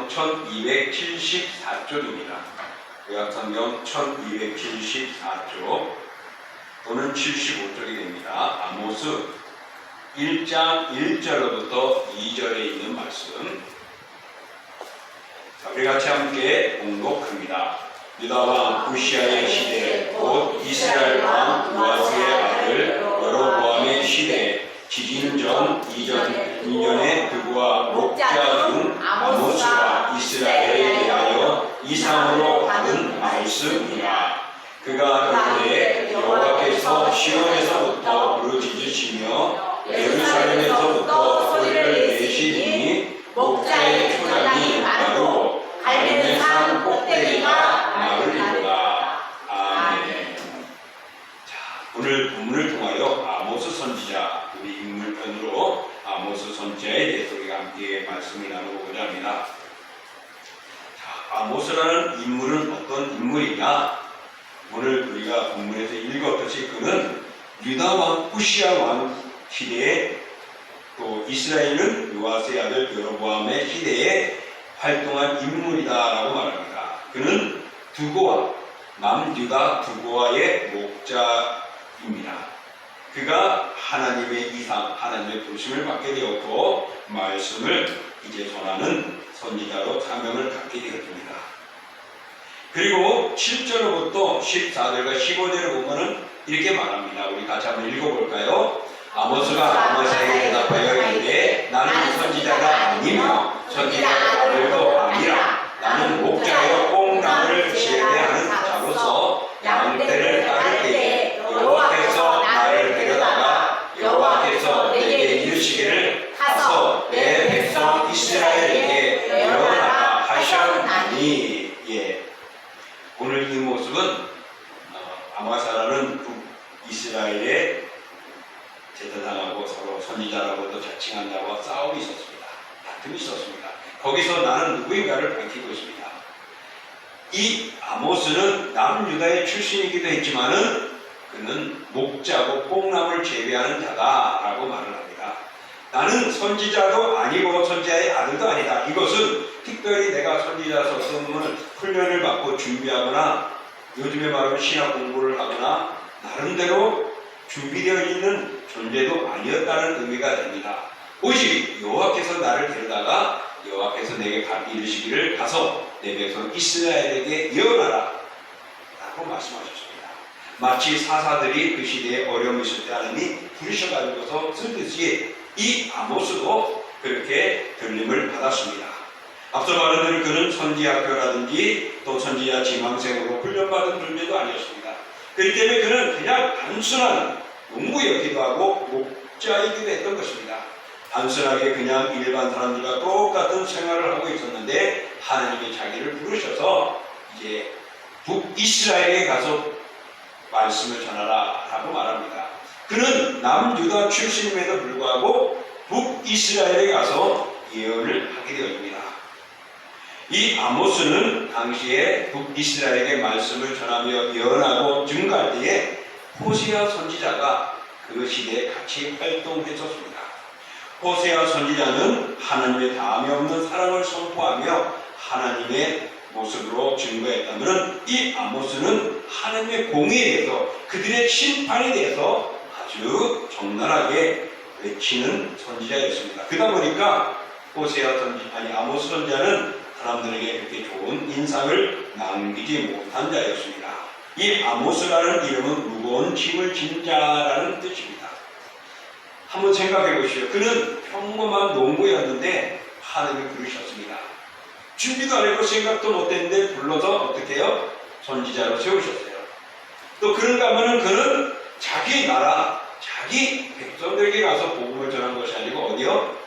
요약성경 1274쪽입니다. 요약성경 1274쪽 또는 75쪽이 됩니다. 아모스 1장 1절로부터 2절에 있는 말씀. 자, 우리 같이 함께 봉독합니다. 유다 왕 우시아의 시대 곧 이스라엘 왕 요아스의 아들 여로보암의 시대 지진전 2년에 그와 목자 중 아모스가 이스라엘에 대하여 이상으로 받은 말씀이라. 그가 그때 여호와께서 시온에서부터 부르짖으시며 예루살렘에서부터 소리를 내시니 목자의 초장이 마르고 갈멜산 꼭대기가 마르리로다. 아멘. 자, 오늘 본문을 통하여 아모스 선지자 우리 인물편으로 아모스 선지자에 대해서 우리가 함께 말씀을 나누고자 합니다. 자, 아모스라는 인물은 어떤 인물이냐? 오늘 우리가 본문에서 읽었듯이 그는 유다 왕 우시아 왕 시대에 또 이스라엘은 요아스의 아들 여로보암의 시대에 활동한 인물이다라고 말합니다. 그는 두고아, 남유다 두고아의 목자입니다. 그가 하나님의 이상, 하나님의 부르심을 받게 되었고 말씀을 이제 전하는 선지자로 사명을 갖게 되었습니다. 그리고 7절로부터 14절과 15절을 보면은 이렇게 말합니다. 우리 같이 한번 읽어볼까요? 아모스가 아모스에게 대답하여 이르되 나는 선지자가 아니며 선지자 아들도 아니라 나는 목자여 꽁나무를 재배하는 자로서 양떼를 따를 때에 여호와께서 나를 데려다가 여호와께서 내게 이르시기를 가서 내 백성 이스라엘에게 예언하라 하셨나니. 오늘 이 모습은 아마사라는 북이스라엘의 제사장하고 서로 선지자라고도 자칭한 자와 싸움이 있었습니다. 다툼이 있었습니다. 거기서 나는 누구인가를 밝히고 있습니다. 이 아모스는 남유다의 출신이기도 했지만은 그는 목자고 뽕나무를 재배하는 자다라고 말을 합니다. 나는 선지자도 아니고 선지자의 아들도 아니다. 이것은 특별히 내가 선지자로서 어떤 훈련을 받고 준비하거나 요즘에 말하면 신학 공부를 하거나 나름대로 준비되어 있는 존재도 아니었다는 의미가 됩니다. 오직 여호와께서 나를 데려다가 여호와께서 내게 이르시기를 가서 내 백성 이스라엘에게 예언하라 라고 말씀하셨습니다. 마치 사사들이 그 시대에 어려움이 있을 때 하나님이 부르셔가지고서 쓰듯이 이 아모스도 그렇게 들림을 받았습니다. 앞서 말한 대로 그는 선지학교라든지 또 선지자 지망생으로 훈련받은 존재도 아니었습니다. 그렇기 때문에 그는 그냥 단순한 농부였기도 하고 목자이기도 했던 것입니다. 단순하게 그냥 일반 사람들과 똑같은 생활을 하고 있었는데 하나님이 자기를 부르셔서 이제 북이스라엘에 가서 말씀을 전하라 라고 말합니다. 그는 남유다 출신임에도 불구하고 북이스라엘에 가서 예언을 하게 되었습니다. 이 아모스는 당시에 북이스라엘에게 말씀을 전하며 예언하고 증거할 때에 호세아 선지자가 그 시대에 같이 활동했었습니다. 호세아 선지자는 하나님의 다함이 없는 사랑을 선포하며 하나님의 모습으로 증거했다면 이 아모스는 하나님의 공의에 대해서 그들의 심판에 대해서 아주 적나라하게 외치는 선지자였습니다. 그러다 보니까 아모스 선지자는 사람들에게 그렇게 좋은 인상을 남기지 못한 자였습니다. 이 아모스라는 이름은 무거운 짐을 진 자라는 뜻입니다. 한번 생각해 보시죠. 그는 평범한 농부였는데 하나님이 부르셨습니다. 준비도 안 했고 생각도 못했는데 불러서 어떻게 해요? 선지자로 세우셨어요. 또 그런가 하면은 그는 자기 나라, 자기 백성들에게 가서 복음을 전한 것이 아니고 어디요?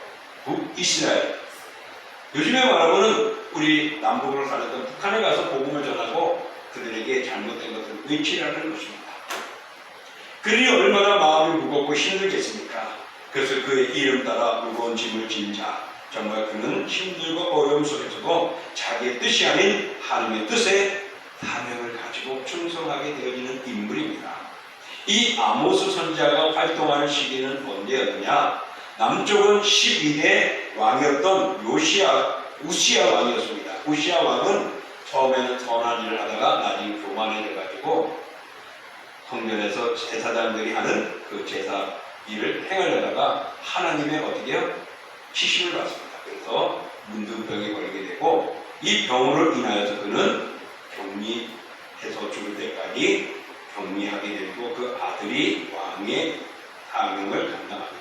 북이스라엘. 요즘에 말하면은 우리 남북을 가렸던 북한에 가서 복음을 전하고 그들에게 잘못된 것을 외치라는 것입니다. 그들이 얼마나 마음이 무겁고 힘들겠습니까? 그래서 그의 이름 따라 무거운 짐을 진 자, 정말 그는 힘들고 어려움 속에서도 자기의 뜻이 아닌 하나님의 뜻에 사명을 가지고 충성하게 되어지는 인물입니다. 이 아모스 선지자가 활동하는 시기는 언제였느냐? 남쪽은 12대 왕이었던 요시아 우시야 왕이었습니다. 우시야 왕은 처음에는 선한 일을 하다가 나중에 교만해져가지고 성전에서 제사장들이 하는 그 제사 일을 행하려다가 하나님의 어떻게 해요? 시심을 받습니다. 그래서 문둥병에 걸리게 되고 이 병으로 인하여서 그는 격리해서 죽을 때까지 격리하게 되고 그 아들이 왕의 사명을 감당합니다.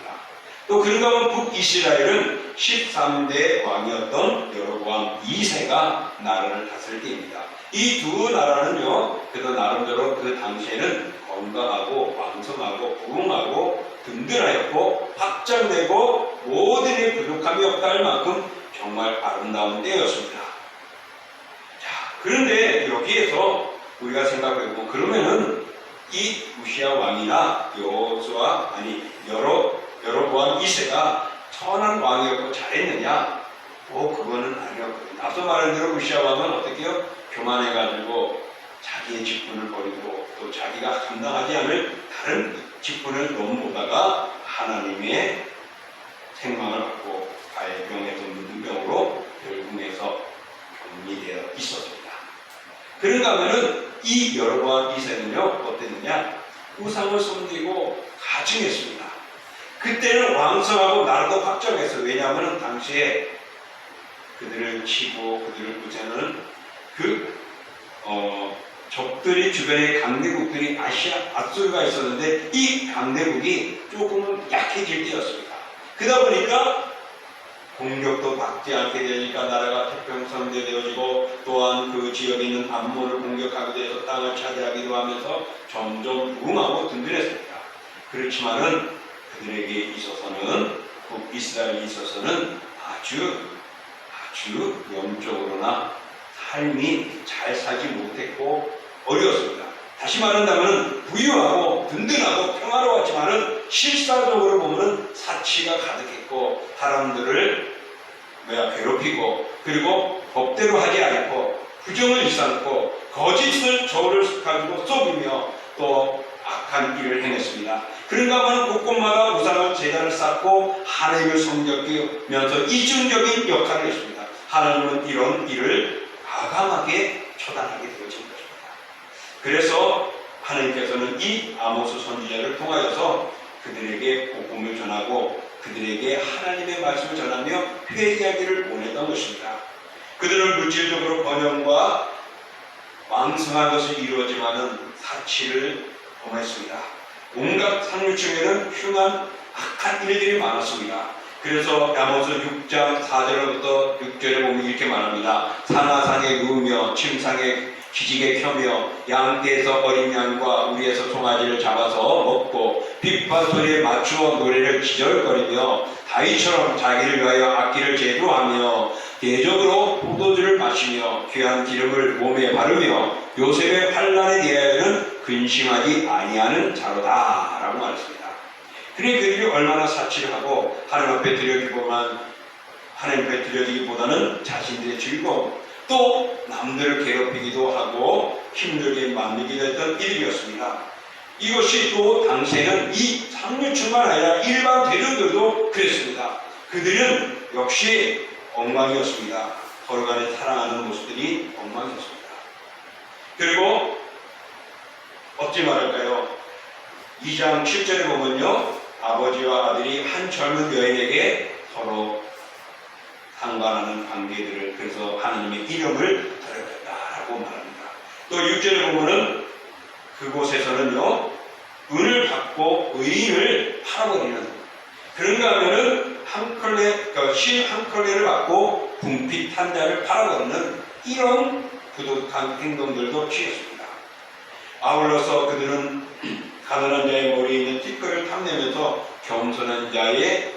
또 그런가 하면 북이스라엘은 13대 왕이었던 여로보암 2세가 나라를 다스릴 때입니다. 이 두 나라는요, 그래도 나름대로 그 당시에는 건강하고 왕성하고 부흥하고 든든하였고 확장되고 모든 게 부족함이 없다 할 만큼 정말 아름다운 때였습니다. 자, 그런데 여기에서 우리가 생각해보면 그러면은 이 우시야 왕이나 여로보암 2세가 선한 왕이었고 잘했느냐? 그거는 아니었거든요. 앞서 말한 대로 우시야 왕은 어떻게 해요? 교만해가지고 자기의 직분을 버리고 또 자기가 감당하지 않을 다른 직분을 넘보다가 하나님의 생망을 받고 가해병에서 문둥병으로 결국에서 격리되어 있었습니다. 그런가 하면은 이 여로보암 2세는요 어땠느냐? 우상을 섬기고 가증했습니다. 그때는 왕성하고 나라도 확정했어요. 왜냐하면 당시에 그들을 치고 그들을 부자는 적들이 주변에 강대국들이 아수르가 있었는데 이 강대국이 조금은 약해질 때였습니다. 그러다 보니까 공격도 받지 않게 되니까 나라가 태평성대되어지고 또한 그 지역에 있는 암몬을 공격하게 돼서 땅을 차지하기도 하면서 점점 부흥하고 든든했습니다. 그렇지만은 그들에게 있어서는 북이스라엘에 있어서는 아주 영적으로나 삶이 잘 살지 못했고 어려웠습니다. 다시 말한다면 부유하고 든든하고 평화로웠지만은 실사적으로 보면은 사치가 가득했고 사람들을 괴롭히고 그리고 법대로 하지 않고 부정을 일삼고 거짓을 저를 가지고 속이며 또 악한 일을 행했습니다. 그런가 하면 곳곳마다 우상을 제단을 쌓고 하나님을 섬기면서 이중적인 역할을 했습니다. 하나님은 이런 일을 과감하게 처단하게 되어진 것입니다. 그래서 하나님께서는 이 아모스 선지자를 통하여서 그들에게 복음을 전하고 그들에게 하나님의 말씀을 전하며 회개하기를 원했던 것입니다. 그들은 물질적으로 번영과 왕성한 것이 이루어지만은 사치를 범했습니다. 온갖 상류층에는 흉한 악한 일들이 많았습니다. 그래서 아모스 6장 4절부터 6절에 보면 이렇게 말합니다. 산하상에 누우며 침상에 기지개 켜며 양떼에서 어린 양과 우리에서 송아지를 잡아서 먹고 빗바 소리에 맞추어 노래를 기절거리며 다윗처럼 자기를 위하여 악기를 제조하며 대적으로 포도주를 마시며 귀한 기름을 몸에 바르며 요셉의 환난에 대하여는 근심하지 아니하는 자로다 라고 말했습니다. 그러니 그들이 얼마나 사치를 하고 하나님 앞에 드려지기보다는 자신들의 즐거움 또 남들을 괴롭히기도 하고 힘들게 만들게 됐던 일이었습니다. 이것이 또 당시에는 이 상류층만 아니라 일반 대중들도 그랬습니다. 그들은 역시 엉망이었습니다. 서로 간에 사랑하는 모습들이 엉망이었습니다. 그리고 어찌 말할까요? 2장 7절에 보면요, 아버지와 아들이 한 젊은 여인에게 서로 상관하는 관계들을 그래서 하나님의 이름을 드렸다라고 말합니다. 또 6절에 보면은 그곳에서는요, 은을 받고 의인을 팔아버리는, 그런가 하면은 실 한 컬레를 받고 궁핍 한 잔을 팔아버리는 이런 부도덕한 행동들도 취했습니다. 아울러서 그들은 가난한 자의 머리에 있는 티끌을 탐내면서 겸손한 자의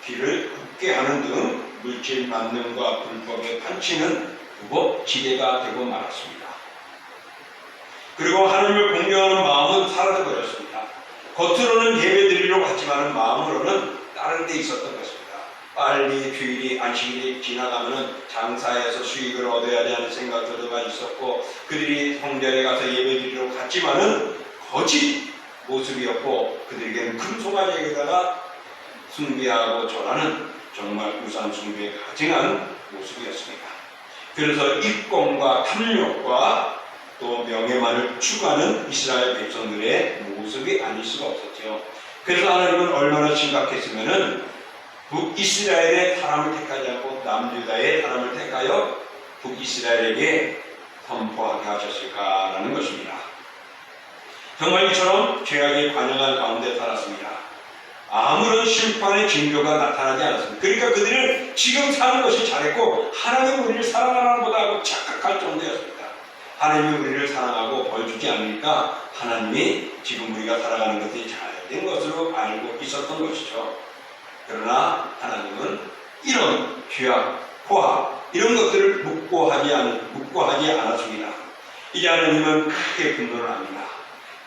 귀를 굽게 하는 등 물질 만능과 불법에 판치는 불법 지대가 되고 말았습니다. 그리고 하나님을 공경하는 마음은 사라져버렸습니다. 겉으로는 예배드리려고 하지만 마음으로는 다른 데 있었던 것입니다. 빨리 주일이 안식일이 지나가면 장사해서 수익을 얻어야 하는 생각들도 있었고 그들이 성전에 가서 예배드리려고 갔지만은 거짓 모습이었고 그들에게는 큰 송아지에다가 숭배하고 절하는 정말 우상 숭배에 가증한 모습이었습니다. 그래서 이권과 탐욕과 또 명예만을 추구하는 이스라엘 백성들의 모습이 아닐 수가 없었죠. 그래서 하나님은 얼마나 심각했으면은 북이스라엘의 사람을 택하지 않고 남유다의 사람을 택하여 북이스라엘에게 선포하게 하셨을까라는 것입니다. 정말 이처럼 죄악이 관영한 가운데 살았습니다. 아무런 심판의 징조가 나타나지 않았습니다. 그러니까 그들은 지금 사는 것이 잘했고 하나님 우리를 사랑하나 보다 하고 착각할 정도였습니다. 하나님이 우리를 사랑하고 벌 주지 않으니까 하나님이 지금 우리가 살아가는 것이 잘된 것으로 알고 있었던 것이죠. 그러나 하나님은 이런 죄악, 포악 이런 것들을 묵고하지 않았습니다. 이제 하나님은 크게 분노를 합니다.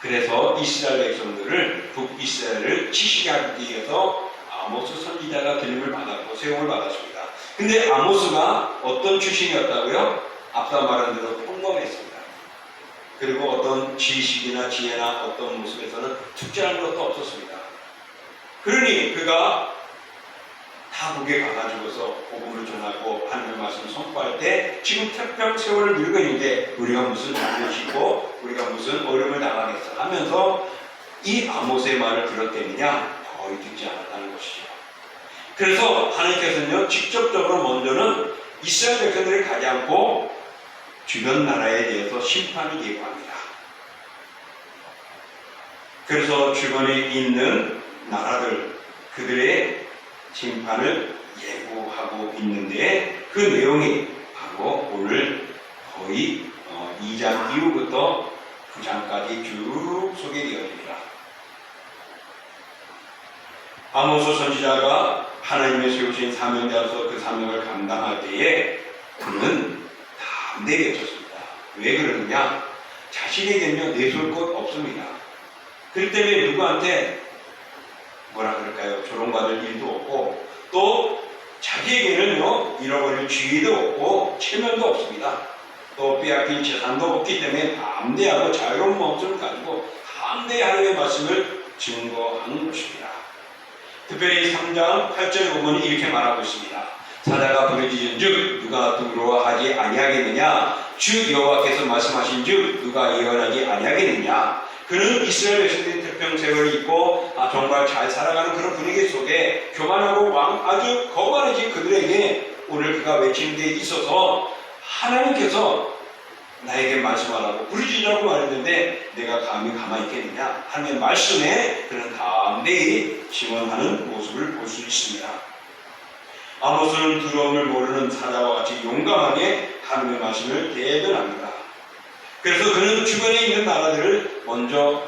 그래서 이스라엘 백성들을 북이스라엘을 치시게 하기 위해서 아모스 선지자가 들림을 받았고 세움을 받았습니다. 근데 아모스가 어떤 출신이었다고요? 앞서 말한 대로 평범했습니다. 그리고 어떤 지식이나 지혜나 어떤 모습에서는 특별한 것도 없었습니다. 그러니 그가 타국에 가가지고서 복음을 전하고 하나님의 말씀을 선포할 때 지금 태평 세월을 늙어 있는데 우리가 무슨 잘못이고 우리가 무슨 어려움을 당하겠어 하면서 이 아모스의 말을 들었다느냐? 거의 듣지 않았다는 것이죠. 그래서 하나님께서는요 직접적으로 먼저는 이스라엘 백성들을 가지 않고 주변 나라에 대해서 심판을 예고합니다. 그래서 주변에 있는 나라들 그들의 심판을 예고하고 있는데 그 내용이 바로 오늘 거의 2장 이후부터 9장까지 쭉 소개되어집니다. 아모스 선지자가 하나님의 세우신 사명자로서 그 사명을 감당할 때에 그는 담대히 외쳤습니다. 왜 그러느냐? 자신에게는요 내세울 것 없습니다. 그렇기 때문에 누구한테 뭐라 그럴까요? 조롱받을 일도 없고 또 자기에게는요 잃어버릴 주의도 없고 체면도 없습니다. 또 빼앗긴 재산도 없기 때문에 담대하고 자유로운 마음을 가지고 담대히 하나님의 말씀을 증거하는 것입니다. 특별히 3장 8절에 보면 이렇게 말하고 있습니다. 사자가 부르짖은즉 누가 두려워하지 아니하겠느냐? 주 여호와께서 말씀하신즉 누가 예언하지 아니하겠느냐? 그는 이스라엘 백성들이 태평 세월을 입고 정말 잘 살아가는 그런 분위기 속에 교만하고 아주 거만해진 그들에게 오늘 그가 외치는 데 있어서 하나님께서 나에게 말씀하라고 부르짖으라고 말했는데 내가 감히 가만히 있겠느냐? 하나님의 말씀에 그는 담대히 증언하는 모습을 볼 수 있습니다. 아모스는 두려움을 모르는 사자와 같이 용감하게 하나님의 말씀을 대변합니다. 그래서 그는 주변에 있는 나라들을 먼저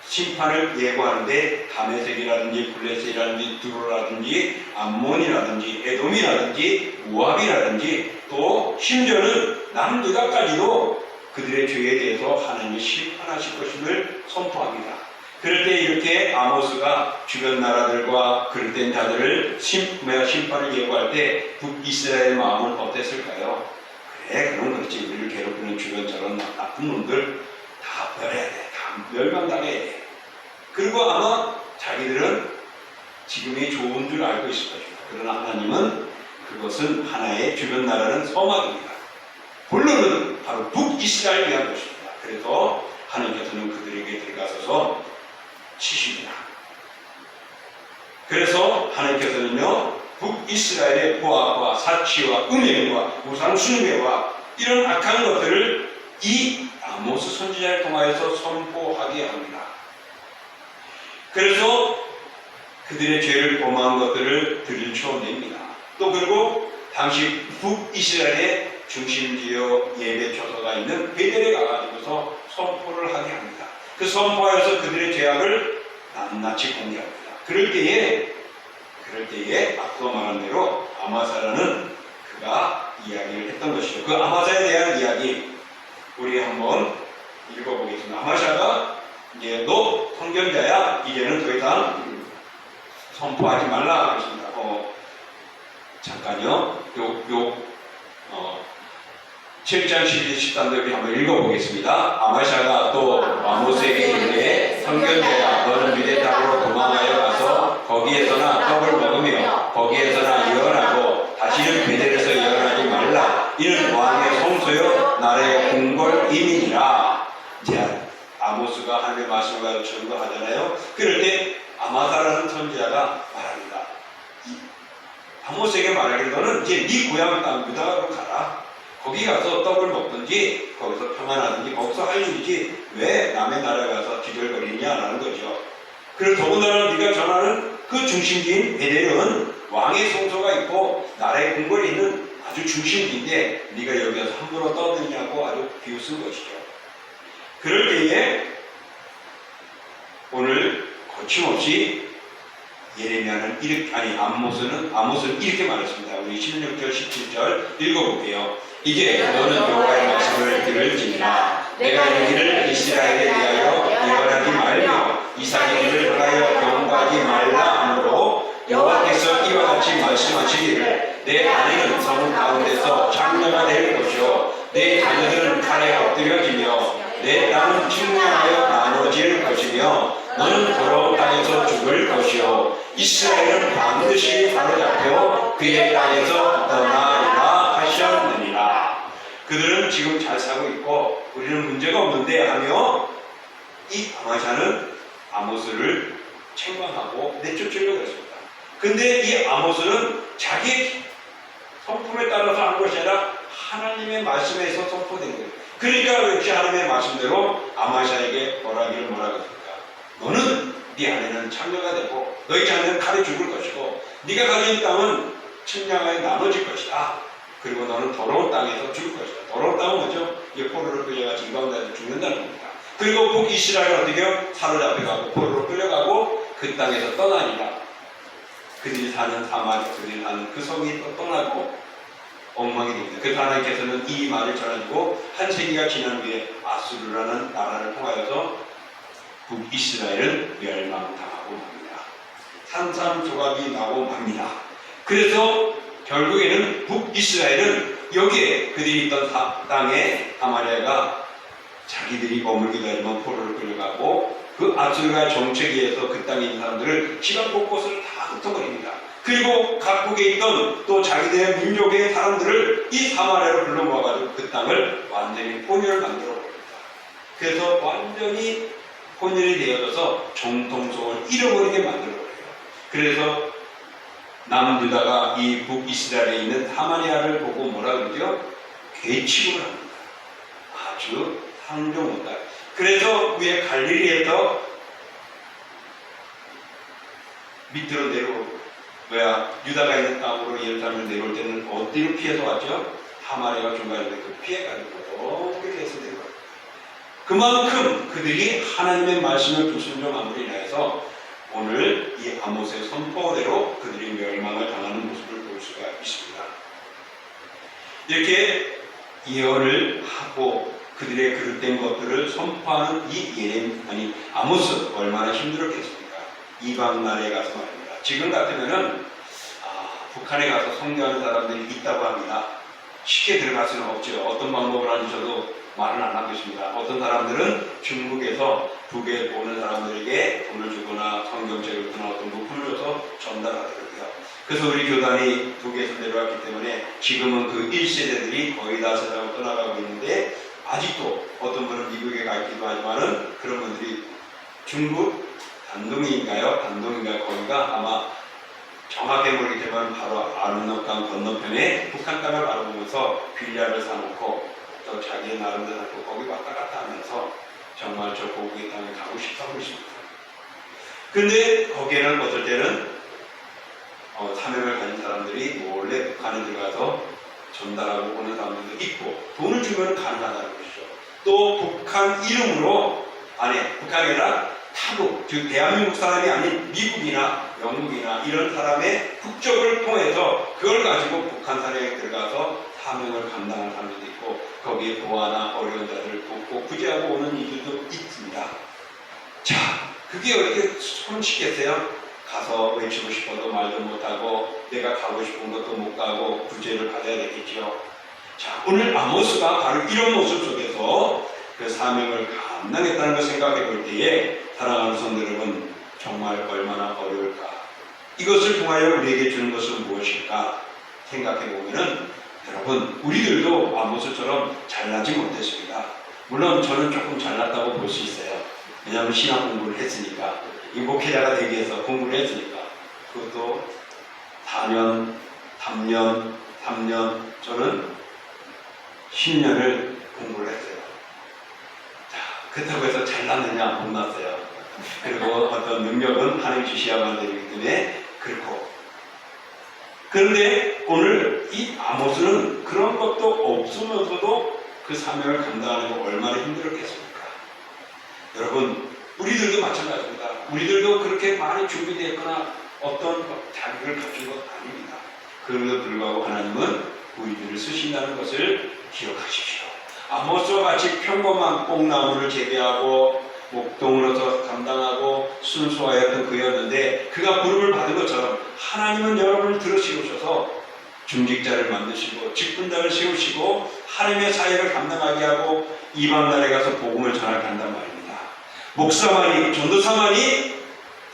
심판을 예고하는데 다메섹이라든지 블레셋이라든지 두로라든지 암몬이라든지 에돔이라든지 모압이라든지 또 심지어는 남유다까지도 그들의 죄에 대해서 하나님이 심판하실 것임을 선포합니다. 그럴 때 이렇게 아모스가 주변 나라들과 그릇된 자들을 심판을 예고할 때 북이스라엘의 마음은 어땠을까요? 그래 그럼 그렇지 우리를 괴롭히는 주변 저런 나쁜 놈들 다 버려야 돼. 다 멸망당해야 돼. 그리고 아마 자기들은 지금이 좋은 줄 알고 있을 것입니다. 그러나 하나님은 그것은 하나의 주변 나라는 서막입니다. 본론은 바로 북이스라엘을 위한 것입니다. 그래서 하나님께서는 그들에게 들어가서서 치십니다. 그래서 하나님께서는요 북이스라엘의 포악과 사치와 음행과 우상 숭배와 이런 악한 것들을 이 아모스 선지자를 통하여서 선포하게 합니다. 그래서 그들의 죄를 범한 것들을 들춰냅니다. 또 그리고 당시 북이스라엘의 중심지역 예배 처소가 있는 베델에 가가지고서 선포를 하게 합니다. 그 선포하여서 그들의 죄악을 낱낱이 공개합니다. 그럴 때에 앞서 말한 대로 아마사라는 그가 이야기를 했던 것이죠. 그 아마사에 대한 이야기 우리 한번 읽어보겠습니다. 아마샤가 이제 너 선견자야 이제는 더 이상 선포하지 말라 그랬습니다. 잠깐요. 7장 12, 13절 우리 한번 읽어보겠습니다. 아마샤가 또 아모스에게 이르되 선견자야 너는 유대 땅으로 도망하여 가서 거기에서나 떡을 먹으며 거기에서나 예언하고 다시는 베델에서 예언하지 말라. 이는 왕의 성소요 나라의 궁궐임이니라. 자, 아모스가 하나님의 말씀을 가지고 전도하잖아요. 그럴 때 아마사라는 선지자가 말합니다. 아모스에게 말하기를 너는 이제 네 고향 땅 유다로 가라. 거기 가서 떡을 먹든지 거기서 평안하든지 거기서 할 일이지 왜 남의 나라에 가서 기절거리냐라는 거죠. 그리고 더군다나 네가 전하는 그 중심지인 베델은 왕의 성소가 있고 나라의 궁궐이 있는 아주 중심지인데 네가 여기 와서 함부로 떠드냐고 아주 비웃은 것이죠. 그럴 때에 오늘 거침없이 예레미야는 이렇게, 아모스는 이렇게 말했습니다. 우리 16절 17절 읽어볼게요. 이제 너는 여호와의 말씀을 들을지니라. 내가 이를 이스라엘에 대하여 예언하지 말며 이스라엘을 향하여 경고하지 말라 하므로 여호와께서 이와 같이 말씀하시기를 내 아내는 성 가운데서 창녀가 될 것이요 내 자녀들은 칼에 엎드려지며 내 땅은 침략하여 나눠질 것이며 너는 더러운 땅에서 죽을 것이요 이스라엘은 반드시 사로잡혀 그의 땅에서 떠나리라 하셨느니라. 그들은 지금 잘 살고 있고 우리는 문제가 없는데 하며 이 아마샤는 아모스를 책망하고 내쫓으려고 했습니다. 근데 이 아모스는 자기의 성품에 따라서 하는 것이 아니라 하나님의 말씀에서 선포된 거예요. 그러니까 역시 하나님의 말씀대로 아마샤에게 뭐라고 했습니까? 너는 네 아내는 창녀가 되고 너희 자녀는 칼에 죽을 것이고 네가 가진 땅은 측량하여 나눠질 것이다. 그리고 너는 더러운 땅에서 죽을 것이다. 더러운 땅은 뭐죠? 포로로 끌려가 진가운데서 죽는다는 겁니다. 그리고 북이스라엘 어떻게 해요? 사로잡혀가고 포로로 끌려가고 그 땅에서 떠나니라. 그들이 사는 사마리, 그들이 사는 그 성이 또 떠나고 엉망이 됩니다. 그래서 하나님께서는 이 말을 전해주고 한 세기가 지난 후에 아수르라는 나라를 통하여서 북이스라엘은 멸망당하고 맙니다. 산산조각이 나고 맙니다. 그래서 결국에는 북이스라엘은 여기에 그들이 있던 땅에 사마리아가 자기들이 머물기도 하지만 포로를 끌려가고 그 아수르가 정책에 의해서 그 땅에 있는 사람들을 지방 곳곳을 다 흩어버립니다. 그리고 각국에 있던 또 자기들의 민족의 사람들을 이 사마리아로 불러 모아가지고 그 땅을 완전히 혼혈을 만들어 버립니다. 그래서 완전히 혼혈이 되어져서 정통성을 잃어버리게 만들어 버려요. 그래서 남유다가 이 북이스라엘에 있는 사마리아를 보고 뭐라 그러죠? 괴치고를 합니다. 아주 상종한다. 그래서 위에 갈릴리에서 밑으로 유다가 있는 땅으로 예루살렘을 내려올 때는 어디로 피해서 왔죠? 사마리아가 중간에 피해가지고 이렇게 해서 내려와요. 그만큼 그들이 하나님의 말씀을 불순종함으로 인해서 오늘 이 아모스의 선포대로 그들이 멸망을 당하는 모습을 볼 수가 있습니다. 이렇게 예언을 하고 그들의 그릇된 것들을 선포하는 이 아모스 얼마나 힘들었겠습니까? 이방 나라에 가서 말입니다. 지금 같으면은 북한에 가서 성교하는 사람들이 있다고 합니다. 쉽게 들어갈 수는 없죠. 어떤 방법을 하는지 저도 말은 안 하겠습니다. 어떤 사람들은 중국에서 북에 오는 사람들에게 돈을 주거나 성경책을 주거나 어떤 물품을 줘서 전달하더라고요. 그래서 우리 교단이 북에서 내려왔기 때문에 지금은 그 1세대들이 거의 다 세상을 떠나가고 있는데 아직도 어떤 분은 미국에 가 있기도 하지만은 그런 분들이 중국 단동인가요? 거기가 아마 정확하게 모르겠지만 바로 아름답강 건너편에 북한 땅을 바라보면서 빌라를 사놓고 또 자기의 나름대로 하고 거기 왔다 갔다 하면서 정말 저 고국의 땅에 가고 싶다고 했습니다. 근데 거기에는 어떨 때는 사명을 가진 사람들이 몰래 북한에 들어가서 전달하고 오는 사람들도 있고 돈을 주면 가능하다는 것이죠. 또 북한 이름으로 북한이 아니라 타국, 즉 대한민국 사람이 아닌 미국이나 영국이나 이런 사람의 국적을 통해서 그걸 가지고 북한 사회에 들어가서 사명을 감당하는 사람들도 있고 거기에 고아나 어려운 자들을 돕고 구제하고 오는 이들도 있습니다. 자, 그게 어떻게 손쉽겠어요? 가서 외치고 싶어도 말도 못하고 내가 가고 싶은 것도 못 가고 구제를 받아야 되겠죠. 자, 오늘 아모스가 바로 이런 모습 속에서 그 사명을 감당했다는 걸 생각해 볼 때에 사랑하는 성도 여러분, 정말 얼마나 어려울까? 이것을 통하여 우리에게 주는 것은 무엇일까? 생각해 보면은 여러분 우리들도 아모스처럼 잘나지 못했습니다. 물론 저는 조금 잘났다고 볼 수 있어요. 왜냐하면 신학 공부를 했으니까, 이 목회자가 되기 위해서 공부를 했으니까. 그것도 4년, 3년, 저는 10년을 공부를 했어요. 자, 그렇다고 해서 잘났느냐? 못 났어요. 그리고 어떤 능력은 하나님 주셔야만 되기 때문에 그렇고. 그런데 오늘 이 아모스는 그런 것도 없으면서도 그 사명을 감당하는 게 얼마나 힘들었겠습니까? 여러분, 우리들도 마찬가지입니다. 우리들도 그렇게 많이 준비되었거나 어떤 자격을 갖춘 것 아닙니다. 그럼에도 불구하고 하나님은 우리들을 쓰신다는 것을 기억하십시오. 아모스와 같이 평범한 뽕나무를 재배하고 목동으로서 감당하고 순수하였던 그였는데, 그가 부름을 받은 것처럼 하나님은 여러분을 들으시고셔서 중직자를 만드시고 직분자를 세우시고 하나님의 사역을 감당하게 하고 이방 나라에 가서 복음을 전하게 한단 말입니다. 목사만이, 전도사만이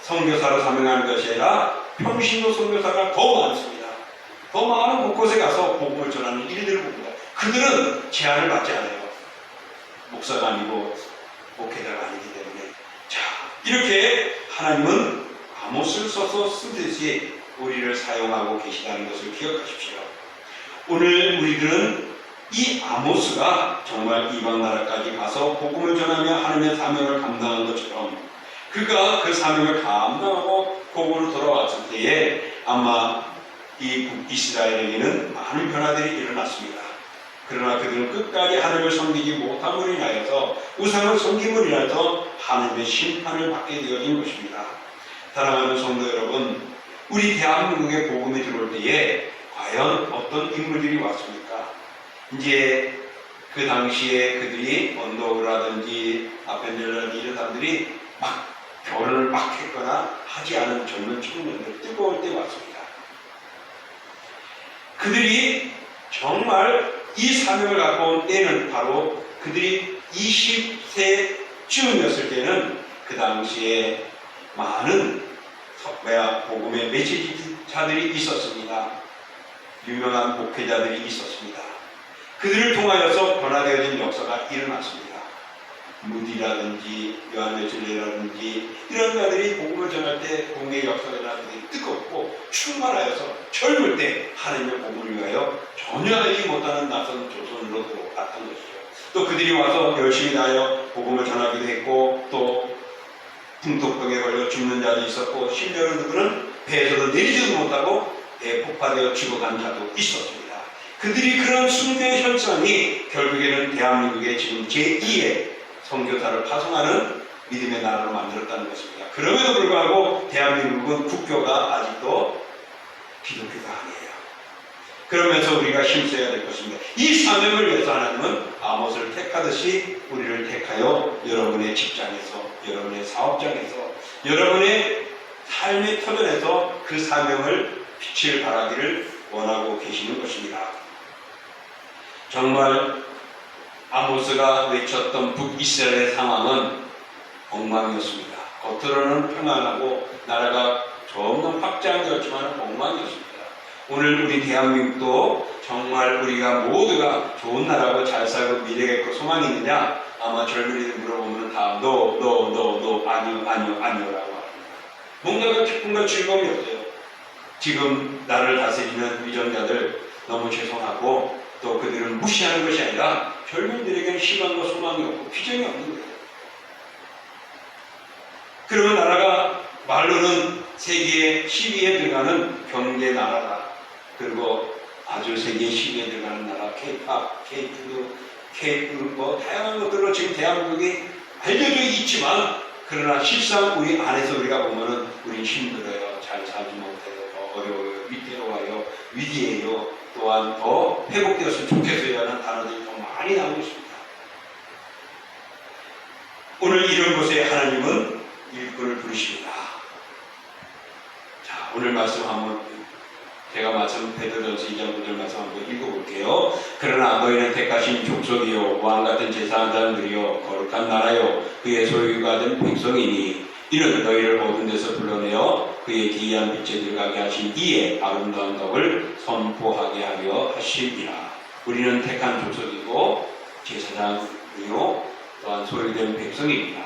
선교사로 사명하는 것이 아니라 평신도 선교사가 더 많습니다. 더 많은 곳곳에 가서 복음을 전하는 일들을 봅니다. 그들은 제한을 받지 않아요. 목사가 아니고 목회자가 아니기 때문에. 자, 이렇게 하나님은 아모스를 써서 쓰듯이 우리를 사용하고 계시다는 것을 기억하십시오. 오늘 우리들은 이 아모스가 정말 이방 나라까지 가서 복음을 전하며 하나님의 사명을 감당한 것처럼, 그가 그 사명을 감당하고 복음으로 돌아왔을 때에 아마 이 북이스라엘에게는 많은 변화들이 일어났습니다. 그러나 그들은 끝까지 하나님을 섬기지 못함으로 인하여서, 우상을 섬김으로 인하여서 하나님의 심판을 받게 되어진 것입니다. 사랑하는 성도 여러분, 우리 대한민국에 복음이 들어올 때에 과연 어떤 인물들이 왔습니까? 이제 그 당시에 그들이 언더우라든지 아펜젤라든지 이런 사람들이 막 결혼을 막 했거나 하지 않은 젊은 청년들, 뜨거울 때 왔습니다. 그들이 정말 이 사명을 갖고 온 때는 바로 그들이 20세쯤이었을 때는 그 당시에 많은 복음의 메시지자들이 있었습니다. 유명한 목회자들이 있었습니다. 그들을 통하여서 변화되어진 역사가 일어났습니다. 무디라든지 요한 웨슬리라든지 이런 자들이 복음을 전할 때 복음의 역사가 일어나는데 뜨겁고 충만하여서 젊을 때 하나님의 복음을 위하여 전혀 알지 못하는 낯선 조선으로 들어왔던 것이죠. 또 그들이 와서 열심히 다녀 복음을 전하기도 했고, 또 풍토병에 걸려 죽는 자도 있었고, 심지어는 누구는 배에서도 내리지도 못하고 배에 폭파되어 죽어간 자도 있었습니다. 그들이 그런 숭배의 현상이 결국에는 대한민국의 지금 제2의 선교사를 파송하는 믿음의 나라로 만들었다는 것입니다. 그럼에도 불구하고 대한민국은 국교가 아직도 기독교가 아니에요. 그러면서 우리가 힘써야 될 것입니다. 이 사명을 위해서 하나님은 아모스를 택하듯이 우리를 택하여 여러분의 직장에서, 여러분의 사업장에서, 여러분의 삶의 터전에서 그 사명을 빛을 발하기를 원하고 계시는 것입니다. 정말 아모스가 외쳤던 북이스라엘의 상황은 엉망이었습니다. 겉으로는 평안하고 나라가 점점 확장되었지만 엉망이었습니다. 오늘 우리 대한민국도 정말 우리가 모두가 좋은 나라고 잘 살고 미래가 있고 소망이 있느냐? 아마 젊은이들 물어보면 다 아니요 라고 합니다. 뭔가가 기쁨과 즐거움이 없어요. 지금 나를 다스리는 위정자들 너무 죄송하고, 또 그들은 무시하는 것이 아니라 젊은이들에게는 희망과 소망이 없고 비전이 없는 거예요. 그러면 나라가 말로는 세계 10위에 들어가는 경제 나라다. 그리고 아주 세계 10위에 들어가는 나라, K-팝, K-푸드, 뭐 다양한 것들로 지금 대한민국이 알려져 있지만, 그러나 실상 우리 안에서 우리가 보면은 우리 힘들어요. 잘 살지 못해요. 어려워요. 위태로워요. 위기해요. 또한 더 회복되었으면 좋겠어요 하는 단어들이 더 많이 나오고 있습니다. 오늘 이런 곳에 하나님은 일꾼을 부르십니다. 자, 오늘 말씀 한번 제가 말씀 베드로전서 2장 9절 말씀 한번 읽어볼게요. 그러나 너희는 택하신 족속이요 왕같은 제사한 자들이요 거룩한 나라요 그의 소유가 된 백성이니 이는 너희를 어두운 데서 불러내어 그의 기이한 빛에 들어가게 하신 이의 아름다운 덕을 선포하게 하려 하심이라. 우리는 택한 족속이고 제사장이요 또한 소유된 백성입니다.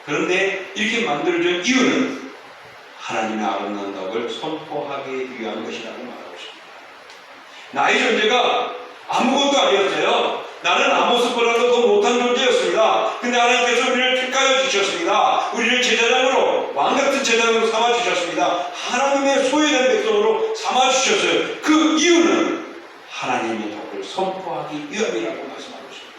그런데 이렇게 만들어진 이유는 하나님의 아름다운 덕을 선포하기 위한 것이라고 말하고 있습니다. 나의 존재가 아무것도 아니었어요. 나는 아모스보다도 더 못한 존재였습니다. 근데 하나님께서 우리를 택하여 주셨습니다. 우리를 제사장으로, 왕같은 제사장으로 삼아주셨습니다. 하나님의 소유된 백성으로 삼아주셨어요. 그 이유는 하나님의 덕을 선포하기 위함이라고 말씀하고 있습니다.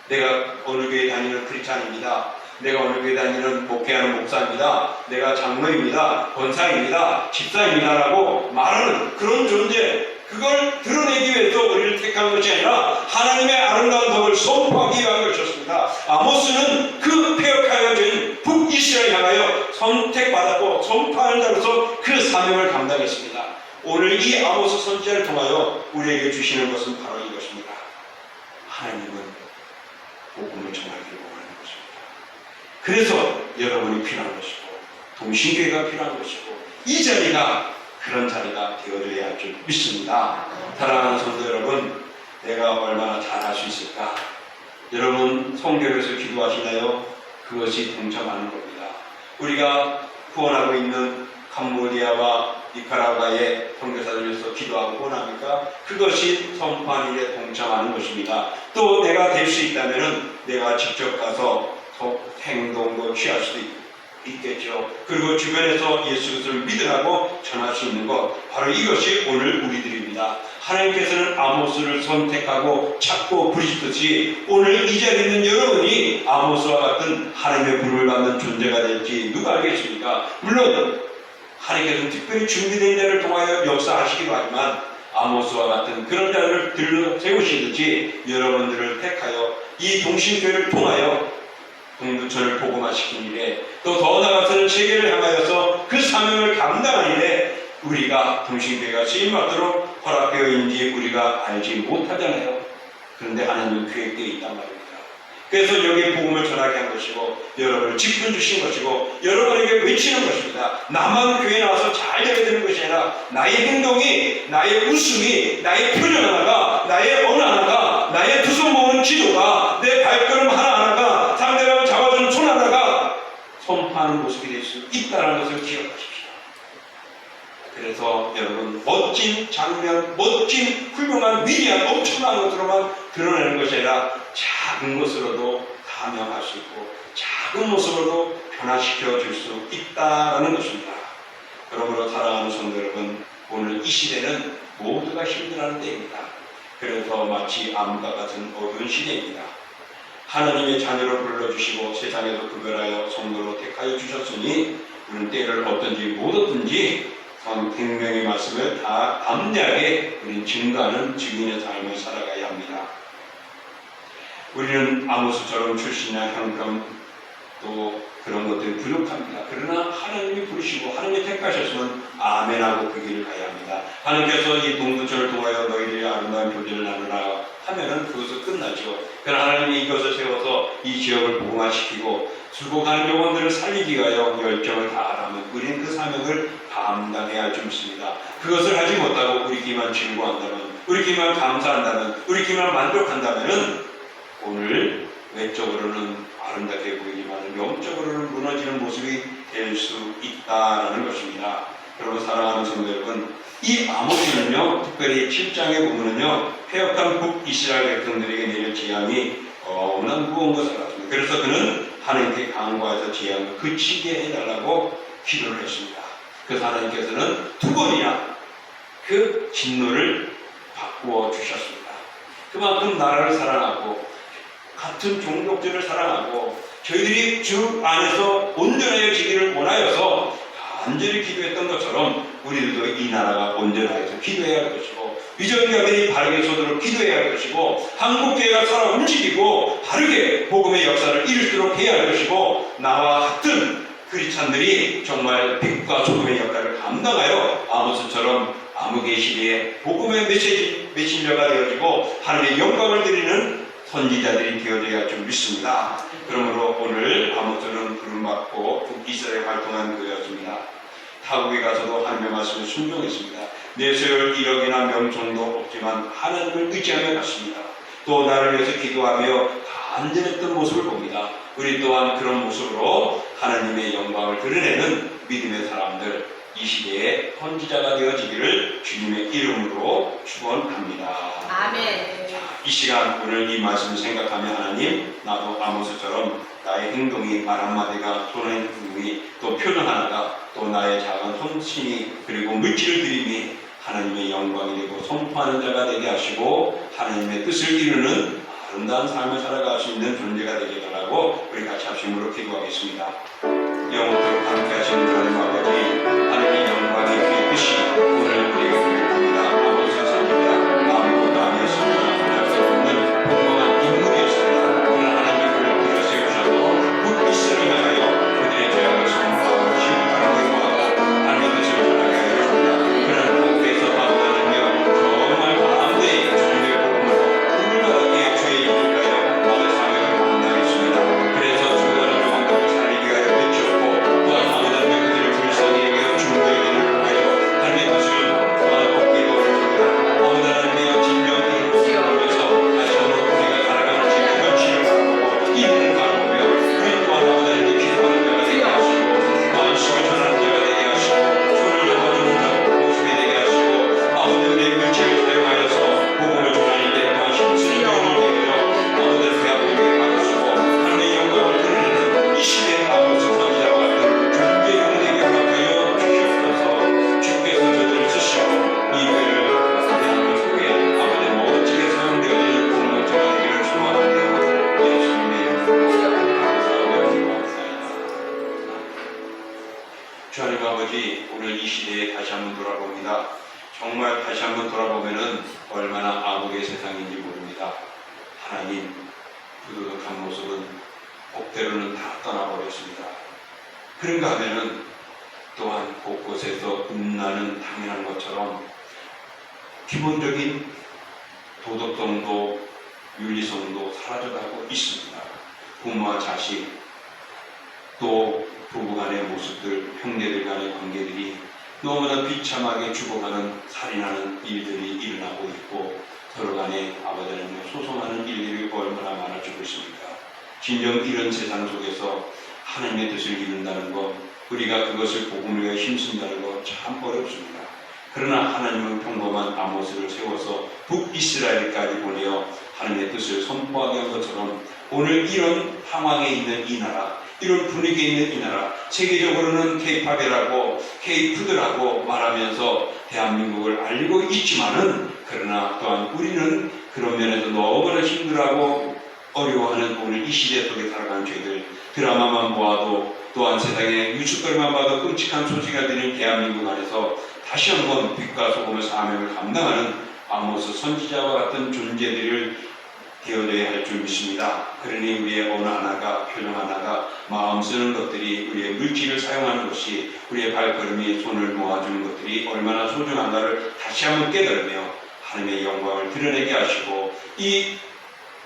내가 어느 교회 다니는 크리스찬입니다. 내가 어느 교회 다니는 목회하는 목사입니다. 내가 장로입니다. 권사입니다. 집사입니다라고 말하는 그런 존재, 그걸 드러내기 위해서 우리를 택한 것이 아니라 하나님의 아름다운 덕을 선포하기 위한 것이었습니다. 아모스는 그 폐역하여 된 북이스라엘 향하여 선택받았고 선포하는 자로서 그 사명을 감당했습니다. 오늘 이 아모스 선지자를 통하여 우리에게 주시는 것은 바로 이것입니다. 하나님은 복음을 전하기를 원하는 것입니다. 그래서 여러분이 필요한 것이고 동신교회가 필요한 것이고 이 자리가 그런 자리가 되어줘야 할 줄 믿습니다. 사랑하는 성도 여러분, 내가 얼마나 잘할 수 있을까? 여러분 성결에서 기도하시나요? 그것이 동참하는 겁니다. 우리가 후원하고 있는 캄보디아와 니카라과의 선교사들 위해서 기도하고 후원합니까? 그것이 선포한 일에 동참하는 것입니다. 또 내가 될 수 있다면 내가 직접 가서 행동도 취할 수도 있겠죠. 그리고 주변에서 예수 그리스도를 믿으라고 전할 수 있는 것, 바로 이것이 오늘 우리들입니다. 하나님께서는 아모스를 선택하고 찾고 부르시듯이 오늘 이 자리에 있는 여러분이 아모스와 같은 하나님의 부름을 받는 존재가 될지 누가 알겠습니까? 물론 하나님께서는 특별히 준비된 자를 통하여 역사하시기도 하지만 아모스와 같은 그런 자를 들러 세우시듯이 여러분들을 택하여 이 동신교회를 통하여 동두천을 복음화시킨 일에 또 더 나아가서는 세계를 향하여서 그 사명을 감당한 일에 우리가 동신교회가 쓰임받도록 허락되어 있는지 우리가 알지 못하잖아요. 그런데 하나님은 계획되어 있단 말입니다. 그래서 여기 복음을 전하게 한 것이고 여러분을 직분 주신 것이고 여러분에게 외치는 것입니다. 나만 교회에 나와서 잘 되게 되는 것이 아니라 나의 행동이, 나의 웃음이, 나의 표정 하나가, 나의 언어 하나가, 나의 두 손 모으는 기도가, 내 발걸음 하나하나가, 상대방을 잡아주는 손 하나가 선포하는 모습이 될 수 있다는 것을 기억하십시오. 그래서 여러분 멋진 장면, 멋진 훌륭한 위대한 엄청난 것으로만 드러내는 것이 아니라 작은 것으로도 감명할 수 있고 작은 모습으로도 변화시켜 줄 수 있다는 것입니다. 그러므로 사랑하는 성도 여러분, 오늘 이 시대는 모두가 힘들어하는 때입니다. 그래서 마치 암과 같은 어두운 시대입니다. 하나님의 자녀로 불러주시고 세상에서 구별하여 성도로 택하여 주셨으니 우리는 때를 어떤지 못 얻든지 생명의 말씀을 다 담대하게 우리는 증거하는 증인의 삶을 살아가야 합니다. 우리는 아모스처럼 출신이나 형편 또 그런 것들이 부족합니다. 그러나 하나님이 부르시고 하나님이 택하셨으면 아멘하고 그 길을 가야 합니다. 하나님께서 이 동두천을 통하여 너희들이 아름다운 교제를 나누라 하면은 그것은 끝나죠. 그러나 하나님이 이것을 세워서 이 지역을 복음화시키고 출국하는 영혼들을 살리기 위하여 열정을 다하라면 우리는 그 사명을 감당해야 할 줄 믿습니다. 그것을 하지 못하고 우리끼리만 즐거워한다면, 우리끼리만 감사한다면, 우리끼리만 만족한다면 오늘 외적으로는 아름답게 보이지만 영적으로는 무너지는 모습이 될 수 있다는 것입니다. 여러분 사랑하는 성도 여러분, 이 아모스는요, 특별히 7장에 보면은요, 폐역한 북이스라엘 백성들에게 내릴 재앙이 너무나 무거운 것을 같습니다. 그래서 그는 하나님께 간구해서 재앙을 그치게 해달라고 기도를 했습니다. 그래서 하나님께서는 두 번이나 그 진노를 바꾸어 주셨습니다. 그만큼 나라를 사랑하고 같은 종족들을 사랑하고 저희들이 주 안에서 온전해지기를 원하여서 간절히 기도했던 것처럼 우리들도 이 나라가 온전하여서 기도해야 할 것이고 위정자들이 바르게 서도록 기도해야 할 것이고 한국교회가 살아 움직이고 바르게 복음의 역사를 이룰수록 해야 할 것이고 나와 같은 크리스찬들이 정말 빛과 소금의 역할을 감당하여 아모스처럼 암흑의 시대에 복음의 메시저가 되어지고 하나님의 영광을 드리는 선지자들이 되어져야 할 줄 믿습니다. 그러므로 오늘 아모스는 부름받고 북이스라엘에 활동한 그였습니다. 타국에 가서도 하나님의 말씀을 순종했습니다. 내세울 이력이나 명성도 없지만 하나님을 의지하며 갔습니다. 또 나를 위해서 기도하며 간절했던 모습을 봅니다. 우리 또한 그런 모습으로 하나님의 영광을 드러내는 믿음의 사람들, 이 시대에 선지자가 되어지기를 주님의 이름으로 축원합니다. 아멘. 이 시간 오늘 이 말씀을 생각하며 하나님, 나도 아모스처럼 나의 행동이 말 한마디가 손의 행동이 또 표정 하나가 또 나의 작은 헌신이 그리고 물질을 드림이 하나님의 영광이 되고 선포하는 자가 되게 하시고 하나님의 뜻을 이루는 아름다운 삶을 살아갈 수 있는 존재가 되게 해달라고 우리 같이 합심으로 기도하겠습니다. 영원토록 함께 하시는 하나님 아버지, 하나님의 영광이 주의 뜻이 오늘 우리에게 부탁합니다. 아버지 선생님이다. 아무것도 아니었습니다. 하나님 없는 평범한 인물이었습니다. 그러나 하나님이 그를 들여 세우셔서 북이스라엘을 향하여 그들의 죄악을 선포하고 심판하고 하나님의 뜻을 전하게 하여 주십니다. 그런 복에서 바라보며 정말 마음대의 주님의 복음으로 울가게 죄에 이끌까요 나의 사명을 감당했습니다. 그래서 주가는 영광을 살리게 하여 비추었고 또한 아무든지 그들을 불쌍히 여겨 중보의 일을 하여 하나님의 뜻을 또한 복기도 하였습니다. 아무든지 진정의 일을 하면서 다시 한번 우리가 살아가는 지금 현실을 바라보고 이민을 바라보며 우리 또한 아무든지 기도하는 자가 되게 하시고 말씀을 전하는 자가 되게 하시고 손을 잡아주는 모습이 되게 하시고 아무든지 물질을 사용하여서 복음을 전하는 데 또한 힘쓰는 영을 되게 하여 아무든지 배아프게 받으시고 하나님의 영광을 드러내는 이 시대의 아버지 선지자와 같은 존재형을 되게 허락하여 주시옵소서. 주께서 저들을 쓰시고 이 교회를 대한민국에 아버지 멋지게 사용되어지는 공동체가 되기를 소망하며 예수님의 이름으로 감사하며 기도합니다. 주 하나님 아버지, 오늘 이 시대에 다시 한번 돌아봅니다. 정말 다시 한번 돌아보면은 얼마나 암흑의 세상인지 모릅니다. 하나님, 부도덕한 모습은 복대로는 다 떠나버렸습니다. 그런가 하면은 또한 곳곳에서 음란은 당연한 것처럼 기본적인 도덕성도 윤리성도 사라져가고 있습니다. 부모와 자식, 또 부부간의 모습들, 형제들 간의 관계들이 너무나 비참하게 죽어가는 살인하는 일들이 일어나고 있고 서로 간에 아버지 하나님과 소송하는 일들이 얼마나 많아지고 있습니까? 진정 이런 세상 속에서 하나님의 뜻을 이룬다는 것, 우리가 그것을 복음을 위해 힘쓴다는 것 참 어렵습니다. 그러나 하나님은 평범한 아모스를 세워서 북이스라엘까지 보내어 하나님의 뜻을 선포하게 한 것처럼 오늘 이런 상황에 있는 이 나라, 이런 분위기에 있는 이 나라, 세계적으로는 K-팝이라고 K-푸드라고 말하면서 대한민국을 알리고 있지만은 그러나 또한 우리는 그런 면에서 너무나 힘들어하고 어려워하는 오늘 이 시대 속에 살아가는 저희들, 드라마만 보아도 또한 세상에 뉴스거리만 봐도 끔찍한 소식이 들리는 대한민국 안에서 다시 한번 빛과 소금의 사명을 감당하는 아모스 선지자와 같은 존재들을 되어져야 할 줄 믿습니다. 그러니 우리의 언어 하나가, 표정 하나가, 마음 쓰는 것들이, 우리의 물질을 사용하는 것이, 우리의 발걸음이 손을 모아주는 것들이 얼마나 소중한가를 다시 한번 깨달으며 하나님의 영광을 드러내게 하시고 이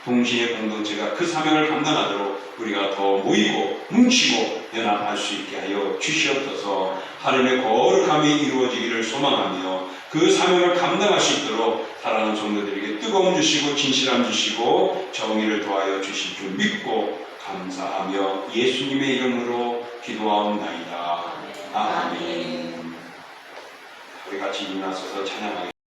동시에 공동체가 그 사명을 감당하도록 우리가 더 모이고 뭉치고 연합할 수 있게 하여 주시옵소서. 하나님의 거룩함이 이루어지기를 소망하며 그 사명을 감당할 수 있도록 사랑하는 성도들에게 뜨거움 주시고 진실함 주시고 정의를 도하여 주실 줄 믿고 감사하며 예수님의 이름으로 기도하옵나이다. 아멘. 우리 같이 일어나서서 찬양하겠습니다.